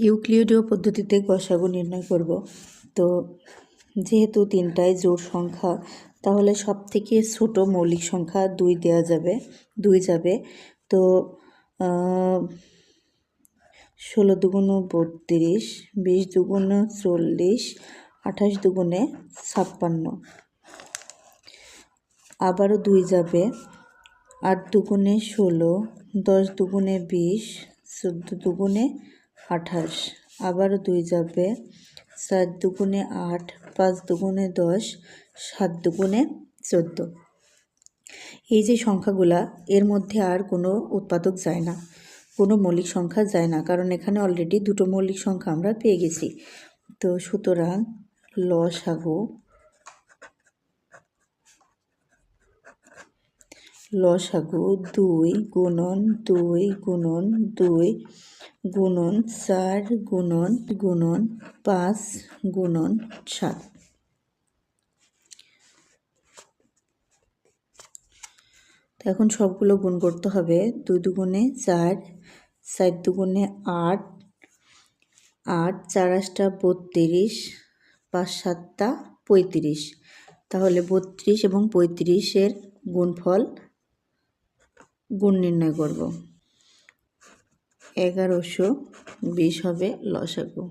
ইউক্লিডীয় পদ্ধতিতে গসাগু নির্ণয় করব। তো যেহেতু তিনটায় জোড় সংখ্যা, তাহলে সব থেকে ছোট মৌলিক সংখ্যা 2 দেওয়া যাবে, 2 যাবে। তো 16 দুগুণ 32, 20 দুগুণ 40, 28 দুগুণে 56। আবারও 2 যাবে, 8 দুগুণে 16, 10 দুগুণে 20, 14 দুগুণে 28। আবারও 2 যাবে, 4 দুগুণে 8, 5 দুগুণে 10, 7 দুগুণে 14। এই যে সংখ্যাগুলা, এর মধ্যে আর কোনো উৎপাদক যায় না, কোনো মৌলিক সংখ্যা যায় না, কারণ এখানে অলরেডি দুটো মৌলিক সংখ্যা আমরা পেয়ে গেছি। তো সুতরাং লসাগু 2 গুণন 2 গুণন 2 গুণন 4 গুণন 5 গুণন 7। তো এখন সবগুলো গুণ করতে হবে। 2 দুগুণে 4, 4 দুগুণে 8, 8 4 8টা 32, 5 7টা 35। তাহলে 32 এবং 35-এর গুণফল গুণ নির্ণয় করব। 1120 হবে লসাগু।